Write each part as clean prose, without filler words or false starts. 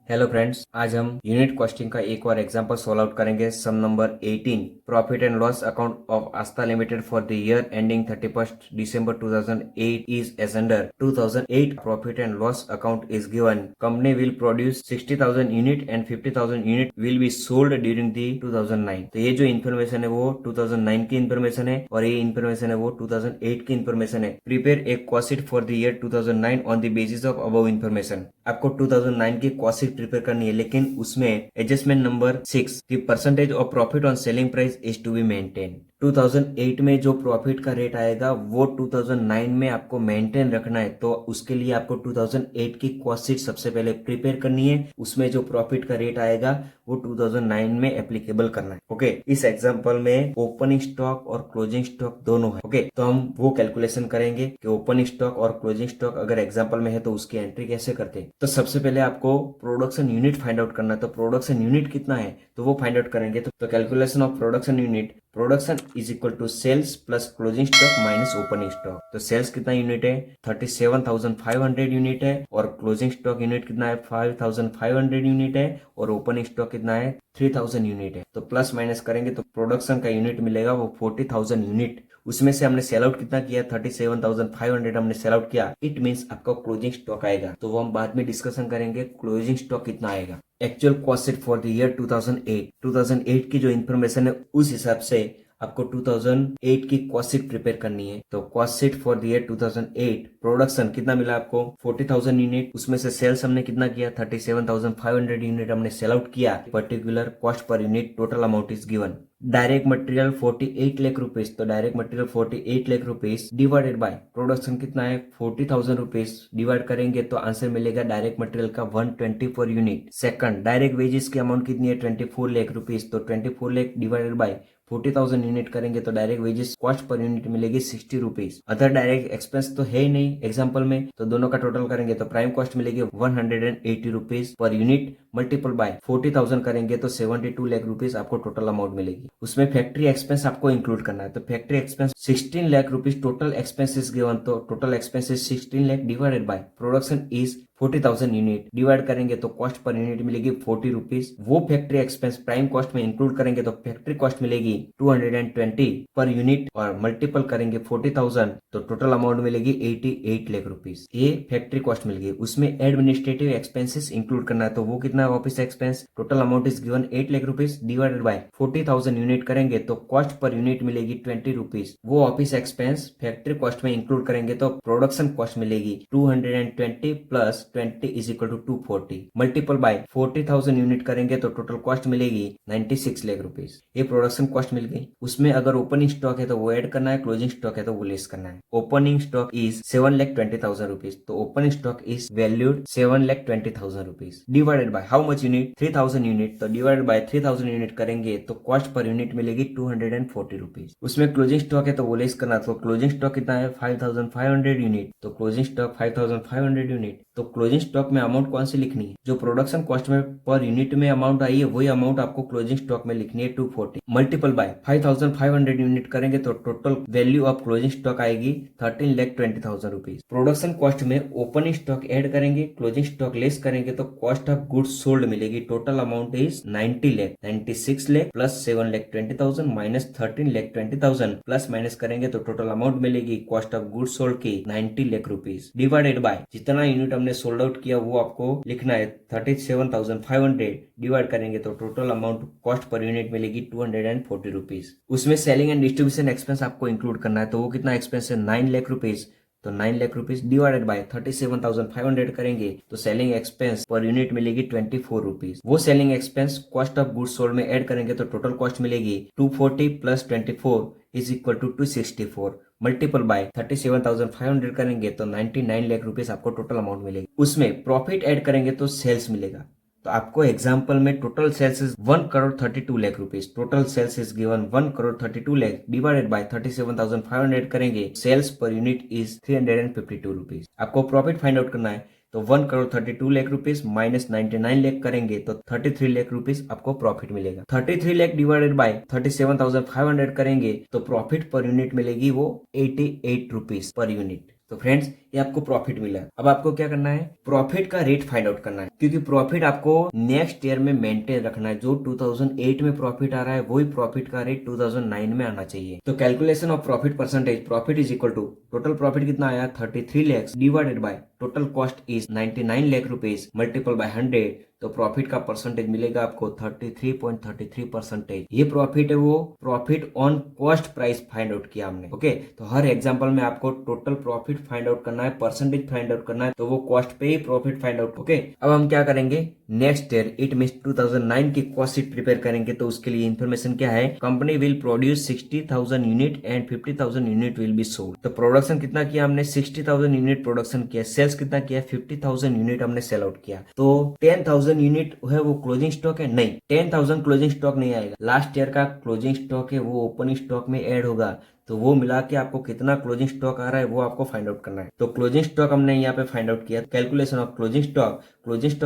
Hello friends, आज हम unit costing का एक और एग्जांपल सॉल्व आउट करेंगे। Sum number 18, profit and loss account of Aastha limited for the year ending 31st December 2008 is as under. 2008 profit and loss account is given. Company will produce 60,000 unit and 50,000 unit will be sold during the 2009। तो ये जो information है वो 2009 की information है और ये information है वो 2008 की इन्फॉर्मेशन है। Prepare a cost sheet for the year 2009 on the basis of above information. आपको 2009 की कॉस्ट शीट प्रिपेयर करनी है, लेकिन उसमें adjustment number 6, the percentage of profit on selling price is to be maintain. 2008 में जो प्रॉफिट का रेट आएगा वो 2009 में आपको मेंटेन रखना है। तो उसके लिए आपको 2008 की कॉस्ट शीट सबसे पहले प्रिपेयर करनी है। उसमें जो प्रॉफिट का रेट आएगा वो 2009 में एप्लीकेबल करना है। ओके, इस एग्जांपल में ओपनिंग स्टॉक और क्लोजिंग स्टॉक दोनों है। ओके, तो हम वो कैलकुलेशन करेंगे कि ओपनिंग स्टॉक और क्लोजिंग स्टॉक अगर एग्जांपल में है तो उसकी एंट्री कैसे करते हैं। तो सबसे पहले आपको प्रोडक्शन यूनिट फाइंड आउट करना है। तो प्रोडक्शन यूनिट कितना है तो वो फाइंड आउट करेंगे। तो calculation of production unit, production is equal to sales plus closing stock minus opening stock. तो सेल्स कितना यूनिट है 37,500 यूनिट है और क्लोजिंग स्टॉक यूनिट कितना है 5,500 यूनिट है और ओपनिंग स्टॉक कितना है 3,000 यूनिट है। तो प्लस माइनस करेंगे तो प्रोडक्शन का यूनिट मिलेगा वो 40,000 यूनिट। उसमें से हमने सेल आउट कितना किया 37,500 हमने सेल आउट किया। इट मींस आपका क्लोजिंग स्टॉक आएगा। तो वो हम बाद में डिस्कशन करेंगे क्लोजिंग स्टॉक कितना आएगा। Actual cost sheet for the year 2008 की जो इन्फॉर्मेशन है उस हिसाब से आपको 2008 की कॉस्ट शीट प्रिपेयर करनी है। तो cost sheet for the year 2008, production कितना मिला आपको 40,000 यूनिट। उसमें से सेल्स हमने कितना किया 37,500 यूनिट हमने सेल आउट किया। Particular cost per unit total amount is given. Direct material 48 lakh rupees. तो direct material 48 lakh rupees divided by production कितना है 40,000 रुपीज। डिवाइड करेंगे तो आंसर मिलेगा डायरेक्ट मटेरियल का 124 यूनिट। सेकंड, डायरेक्ट वेजेस की अमाउंट कितनी है 24 लाख रुपीज। तो 24 लाख डिवाइडेड बाय 40,000 यूनिट करेंगे तो direct wages cost per unit मिलेगी 60 रुपीज। अदर डायरेक्ट एक्सपेंस तो है ही नहीं एग्जाम्पल में, तो दोनों का टोटल करेंगे तो प्राइम कॉस्ट मिलेगी 180 rupees per unit multiple by 40,000 करेंगे तो 72 लाख रुपीज आपको टोटल अमाउंट मिलेगी। उसमें फैक्ट्री एक्सपेंस आपको इंक्लूड करना है। तो factory expense 16 lakh rupees total expenses given. तो total expenses 16 lakh divided by production is 40,000 unit. Divide करेंगे तो कॉस्ट पर यूनिट मिलेगी 40 रुपीज। वो फैक्ट्री एक्सपेंस प्राइम कॉस्ट में इंक्लूड करेंगे तो फैक्ट्री कॉस्ट मिलेगी 220 पर यूनिट और मल्टीपल करेंगे 40,000 तो टोटल अमाउंट मिलेगी 88 लाख रुपीज। ये फैक्ट्री कॉस्ट मिल गई। उसमें एडमिनिस्ट्रेटिव एक्सपेंसेस इंक्लूड करना है। तो वो कितना है office expense, total amount is given 8 lakh rupees divided by 40,000 unit करेंगे तो कॉस्ट पर यूनिट मिलेगी 20 रुपीज। वो ऑफिस एक्सपेंस फैक्ट्री कॉस्ट में इंक्लूड करेंगे तो प्रोडक्शन कॉस्ट मिलेगी 220 plus 20 is equal to 240 multiple by 40,000 unit करेंगे तो टोटल कॉस्ट मिलेगी 96 लाख रुपीज। ये प्रोडक्शन कॉस्ट मिल गई। उसमें अगर ओपनिंग स्टॉक है तो वो ऐड करना है, क्लोजिंग स्टॉक है तो वो लेस करना है। Opening stock is 7,20,000 rupees. तो opening stock is valued 7,20,000 rupees divided by how much unit 3,000 unit. तो डिवाइडेड बाय 3,000 यूनिट करेंगे तो कॉस्ट पर यूनिट मिलेगी 240 रुपीज। उसमें क्लोजिंग स्टॉक है तो वो लेस करना। तो क्लोजिंग स्टॉक कितना है 5,500 यूनिट। तो क्लोजिंग स्टॉक 5,500 यूनिट। तो क्लोजिंग स्टॉक में अमाउंट कौन सी लिखनी है, जो प्रोडक्शन कॉस्ट में पर यूनिट में अमाउंट आई है वही अमाउंट आपको क्लोजिंग स्टॉक में लिखनी है 240 मल्टीपल बाय 5,500 यूनिट करेंगे तो total value of closing stock आएगी 13,20,000 रुपीज। प्रोडक्शन कॉस्ट में ओपनिंग स्टॉक ऐड करेंगे, क्लोजिंग स्टॉक लेस करेंगे तो कॉस्ट ऑफ गुड्स सोल्ड मिलेगी। Total amount is 90 lakh. 96 lakh plus 7,20,000 minus 13,20,000 plus minus करेंगे तो टोटल अमाउंट मिलेगी कॉस्ट ऑफ गुड्स सोल्ड की 90 लाख रुपीज डिवाइडेड बाय जितना यूनिट हमने सोल्ड आउट किया वो आपको लिखना है 37,500 डिवाइड करेंगे तो total amount cost per unit मिलेगी 240 रुपीज। उसमें सेलिंग एंड डिस्ट्रीब्यूशन एक्सपेंस आपको इंक्लूड करना है। तो वो कितना एक्सपेंस है 9 लाख रुपीज। तो 9 लाख रुपीज डिवाइडेड बाय 37,500 करेंगे तो सेलिंग एक्सपेंस पर यूनिट मिलेगी 24 रुपीज। वो selling expense cost of goods sold में ऐड करेंगे तो टोटल कॉस्ट मिलेगी 240 plus 24 is equal to 264 multiple by 37,500 करेंगे तो 99 लाख रुपीज आपको टोटल अमाउंट मिलेगी। उसमें प्रॉफिट ऐड करेंगे तो सेल्स मिलेगा। तो आपको एग्जांपल में total sales is 1,32 lakh rupees. Total sales is given 1,32 lakh divided by 37,500 करेंगे sales per unit is 352 rupees. आपको प्रॉफिट फाइंड आउट करना है तो 1,32 लाख रुपीज माइनस 99 लाख करेंगे तो 33 लाख रुपीज आपको प्रॉफिट मिलेगा। 33 लाख डिवाइडेड बाय 37,500 करेंगे तो प्रॉफिट पर यूनिट मिलेगी वो 88 रुपीज पर यूनिट। तो फ्रेंड्स ये आपको प्रॉफिट मिला। अब आपको क्या करना है, प्रॉफिट का रेट फाइंड आउट करना है, क्योंकि प्रॉफिट आपको नेक्स्ट ईयर में मेंटेन रखना है। जो 2008 में प्रॉफिट आ रहा है वही प्रॉफिट का रेट 2009 में आना चाहिए। तो calculation of profit percentage, profit is equal to total profit कितना आया 33 lakhs divided by total cost is 99 lakh rupees multiple by 100, तो प्रॉफिट का परसेंटेज मिलेगा आपको 33.33%। ये प्रॉफिट है, वो profit on cost price find out किया हमने। ओके, तो हर एग्जांपल में आपको टोटल प्रॉफिट फाइंड आउट करना है, परसेंटेज फाइंड आउट करना है, तो वो कॉस्ट पे ही प्रॉफिट फाइंड आउट। ओके, अब हम क्या करेंगे, नेक्स्ट ईयर इट मींस 2009 की कॉस्ट शीट प्रिपेयर करेंगे। तो उसके लिए इन्फॉर्मेशन क्या है, company will produce 60,000 unit and 50,000 unit will be sold. तो प्रोडक्शन कितना किया हमने, 60,000 यूनिट प्रोडक्शन किया। सेल्स कितना किया, 50,000 यूनिट हमने सेल आउट किया। तो 10,000 यूनिट है वो क्लोजिंग स्टॉक है, नहीं 10,000 क्लोजिंग स्टॉक नहीं आएगा। लास्ट ईयर का क्लोजिंग स्टॉक है वो ओपनिंग स्टॉक में ऐड होगा, तो वो मिला के आपको कितना क्लोजिंग स्टॉक आ रहा है वो आपको फाइंड आउट करना है। तो क्लोजिंग स्टॉक हमने यहाँ पे फाइंड आउट किया। Calculation of closing stock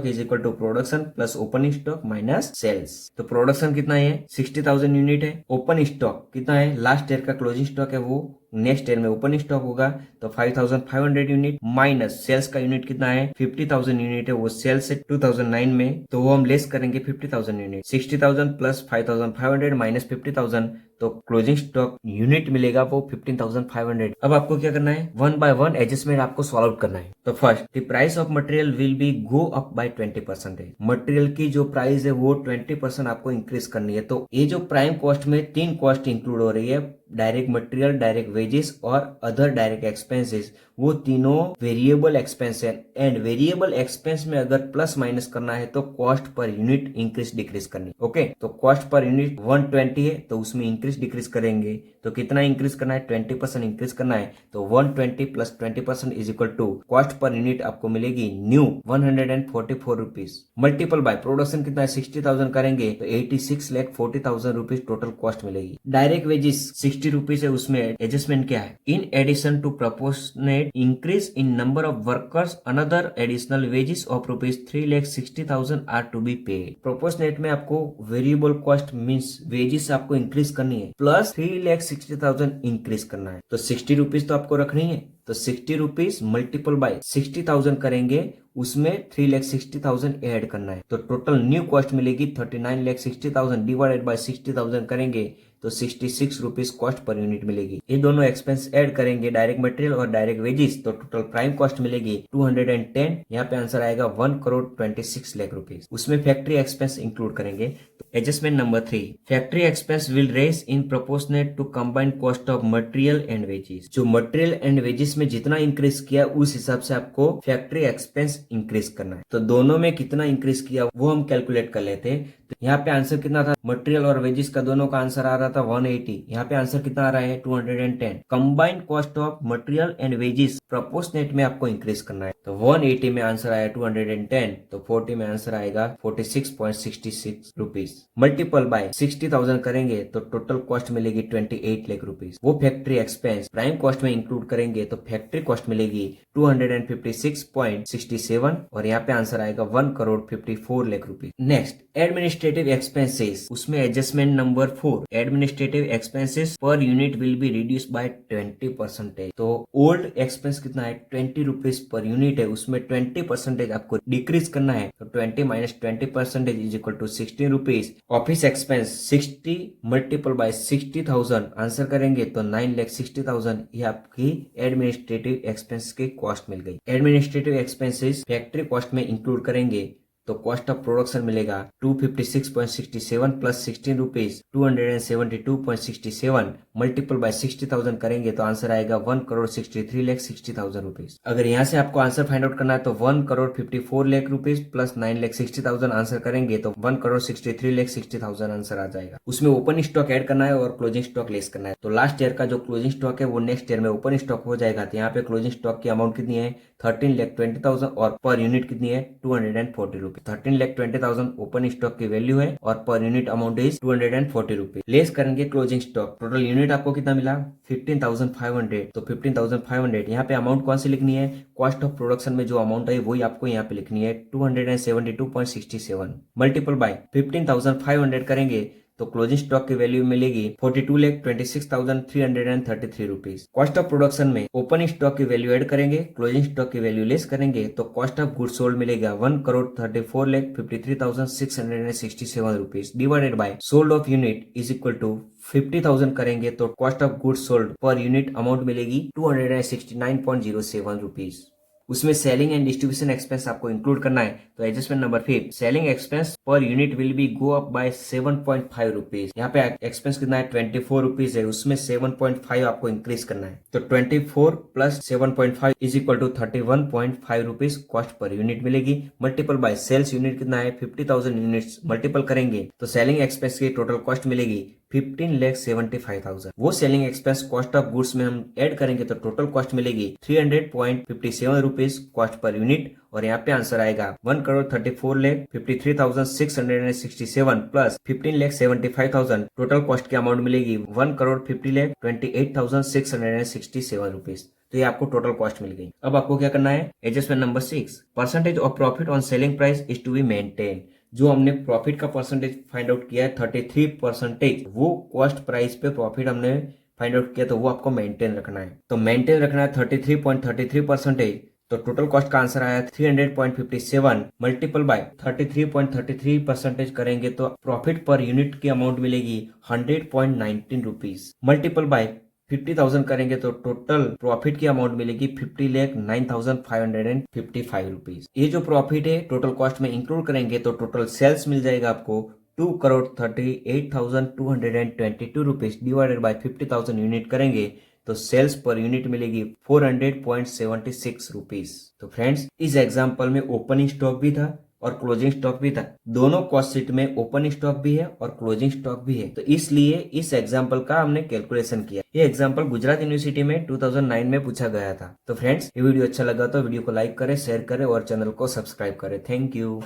is equal to production plus opening stock minus sales. तो प्रोडक्शन कितना है, 60,000 यूनिट है। ओपन स्टॉक कितना है, लास्ट ईयर का क्लोजिंग स्टॉक है वो नेक्स्ट ईयर में ओपनिंग स्टॉक होगा, तो 5,500 यूनिट माइनस सेल्स का यूनिट कितना है 50,000 यूनिट है, वो सेल्स है 2009 में, तो वो हम लेस करेंगे 50,000 यूनिट। 60,000 प्लस 5,500 माइनस 50,000, तो क्लोजिंग स्टॉक यूनिट मिलेगा वो 15,500। अब आपको क्या करना है, वन बाय वन एडजस्टमेंट आपको सॉल्व आउट करना है। तो first, the price of material will be go up by 20%। Material की जो प्राइस है वो 20% आपको इंक्रीज करनी है। तो ये जो प्राइम कॉस्ट में 3 कॉस्ट इंक्लूड हो रही है, डायरेक्ट मटेरियल, डायरेक्ट वेजेस और अदर डायरेक्ट एक्सपेंसेस, वो तीनों वेरिएबल एक्सपेंस है। एंड वेरिएबल एक्सपेंस में अगर प्लस माइनस करना है तो cost per unit increase decrease करनी। ओके, तो कॉस्ट पर यूनिट 120 है, तो उसमें इंक्रीज डिक्रीज करेंगे। तो कितना इंक्रीज करना है, 20% इंक्रीज करना है। तो 120 plus 20% is equal to cost per unit आपको मिलेगी new 144 rupees multiple by production कितना है 60,000 करेंगे तो 86,40,000 रुपीज टोटल कॉस्ट मिलेगी। डायरेक्ट वेजेस 60 रुपीज है, उसमें एडजस्टमेंट क्या है, in addition to proportionate increase in number of workers another additional wages of rupees 3,60,000 are to be paid. Proportionate में आपको वेरिएबल कॉस्ट मीन्स वेजेस आपको इंक्रीज करनी है प्लस 3,60,000 इंक्रीज करना है। तो 60 रुपीज तो आपको रखनी है, तो 60 रुपीज मल्टीपल बाय 60,000 करेंगे, उसमें 3,60,000 ऐड करना है। तो टोटल न्यू कॉस्ट मिलेगी 39,60,000 डिवाइडेड बाय 60,000 करेंगे तो 66 रुपीज कॉस्ट पर यूनिट मिलेगी। ये दोनों एक्सपेंस ऐड करेंगे, डायरेक्ट मटेरियल और डायरेक्ट वेजेस, तो टोटल प्राइम कॉस्ट मिलेगी 210। यहाँ पे आंसर आएगा 1,26 लाख रुपीज। उसमें फैक्ट्री एक्सपेंस इंक्लूड करेंगे। तो adjustment number 3, factory expense will raise in proportionate to combined cost of material and wages. जो मटेरियल एंड वेजेस में जितना इंक्रीज किया उस हिसाब से आपको फैक्ट्री एक्सपेंस इंक्रीज करना है। तो दोनों में कितना इंक्रीज किया वो हम कैलकुलेट कर लेते हैं। तो यहाँ पे आंसर कितना था, मटेरियल और वेजेस का दोनों का आंसर आ रहा था 180, यहाँ पे आंसर कितना आ रहा है 210। Combined cost of material and wages proportionate में आपको इंक्रीज करना है। तो 180 में आंसर आया 210, तो 40 में आंसर आएगा 46.66 रुपीज मल्टीपल बाय 60,000 करेंगे तो टोटल कॉस्ट मिलेगी 28 लाख रुपीज। वो फैक्ट्री एक्सपेंस प्राइम कॉस्ट में इंक्लूड करेंगे तो फैक्ट्री कॉस्ट मिलेगी 256.67 और यहाँ पे आंसर आएगा 1,54 lakh rupees. Next, administrative expenses, उसमें adjustment number 4, administrative expenses per unit will be reduce by 20%। तो ओल्ड एक्सपेंस कितना है 20 रुपीज पर यूनिट है, उसमें 20% आपको डिक्रीज करना है। तो 20 minus 20% is equal to 16 rupees. Office expense 60 multiple by 60,000 answer करेंगे तो 9,60,000 ये आपकी एडमिनिस्ट्रेटिव एक्सपेंस की कॉस्ट मिल गई। एडमिनिस्ट्रेटिव एक्सपेंसेस फैक्ट्री कॉस्ट में इंक्लूड करेंगे तो कॉस्ट ऑफ प्रोडक्शन मिलेगा 256.67 प्लस 16 रुपीज 272.67 मल्टीपल बाय 60,000 करेंगे तो आंसर आएगा 1,63,60,000 रुपीज। अगर यहाँ से आपको आंसर फाइंड आउट करना है तो 1,54 लाख रुपीज प्लस 9,60,000 आंसर करेंगे तो 1,63,60,000 आंसर आ जाएगा। उसमें ओपन स्टॉक ऐड करना है और क्लोजिंग स्टॉक लेस करना है। तो लास्ट ईयर का जो क्लोजिंग स्टॉक है वो नेक्स्ट ईयर में ओपन स्टॉक हो जाएगा। तो यहाँ पे क्लोजिंग स्टॉक की अमाउंट कितनी है 13,20,000 और पर यूनिट कितनी है 240 रुपीज। 13,20,000 ओपन स्टॉक की वैल्यू है और पर unit amount is 240 rupees. Less करेंगे क्लोजिंग स्टॉक, टोटल यूनिट आपको कितना मिला 15,500। तो 15,500 यहाँ पे अमाउंट कौन सी लिखनी है, कॉस्ट ऑफ प्रोडक्शन में जो अमाउंट है वही आपको यहाँ पे लिखनी है 272.67 मल्टीपल बाय 15,500 करेंगे तो क्लोजिंग स्टॉक की वैल्यू मिलेगी 42,26,333 रुपीज। कॉस्ट ऑफ प्रोडक्शन में ओपनिंग स्टॉक की वैल्यू ऐड करेंगे, क्लोजिंग स्टॉक की वैल्यू लेस करेंगे तो कॉस्ट ऑफ गुड्स सोल्ड मिलेगा 1,34,53,667 rupees divided by sold of unit is equal to 50,000 करेंगे तो cost of goods sold per unit amount मिलेगी 269.07 रुपीज। उसमें सेलिंग एंड डिस्ट्रीब्यूशन एक्सपेंस आपको इंक्लूड करना है, तो adjustment number 5, selling expense per unit will be go up by 7.5 rupees. यहाँ पे एक्सपेंस कितना है 24 रुपीज है, उसमें 7.5 आपको इंक्रीज करना है, तो 24 plus 7.5 is equal to 31.5 rupees cost per unit मिलेगी। मल्टीपल बाय सेल्स यूनिट कितना है 50,000 यूनिट्स मल्टीपल करेंगे तो सेलिंग एक्सपेंस की टोटल कॉस्ट मिलेगी 15,75,000। वो selling expense cost of goods में हम ऐड करेंगे तो टोटल कॉस्ट मिलेगी 300.57 रुपीज कॉस्ट पर यूनिट, और यहाँ पे आंसर आएगा 1,34,53,667 प्लस 15,75,000। टोटल कॉस्ट की अमाउंट मिलेगी 1,50,28,667 रुपीज। तो ये आपको टोटल कॉस्ट मिल गई। अब आपको क्या करना है, adjustment number 6, percentage of profit on selling price is to be maintain. जो हमने प्रॉफिट का परसेंटेज फाइंड आउट किया है 33%, वो कॉस्ट प्राइस पे प्रॉफिट हमने फाइंड आउट किया तो वो आपको मेंटेन रखना है। तो मेंटेन रखना है 33.33%, तो टोटल कॉस्ट का आंसर आया 300.57 मल्टीपल बाय 33.33% करेंगे तो प्रॉफिट पर यूनिट की अमाउंट मिलेगी 100.19 रुपीज। मल्टीपल बाय 50,000 करेंगे तो टोटल प्रॉफिट की अमाउंट मिलेगी 50,09,555 रुपीज। ये जो प्रॉफिट है टोटल कॉस्ट में इंक्लूड करेंगे तो टोटल सेल्स मिल जाएगा आपको 2,38,222 रुपीज डिवाइडेड बाय 50,000 यूनिट करेंगे तो सेल्स पर यूनिट मिलेगी 400.76 रुपीज। तो फ्रेंड्स, इस एग्जांपल में ओपनिंग स्टॉक भी था और क्लोजिंग स्टॉक भी था। दोनों कॉस्ट शीट में ओपनिंग स्टॉक भी है और क्लोजिंग स्टॉक भी है, तो इसलिए इस एग्जांपल का हमने कैलकुलेशन किया। ये एग्जांपल गुजरात यूनिवर्सिटी में 2009 में पूछा गया था। तो फ्रेंड्स, ये वीडियो अच्छा लगा तो वीडियो को लाइक करें, शेयर करें और चैनल को सब्सक्राइब करें। Thank you.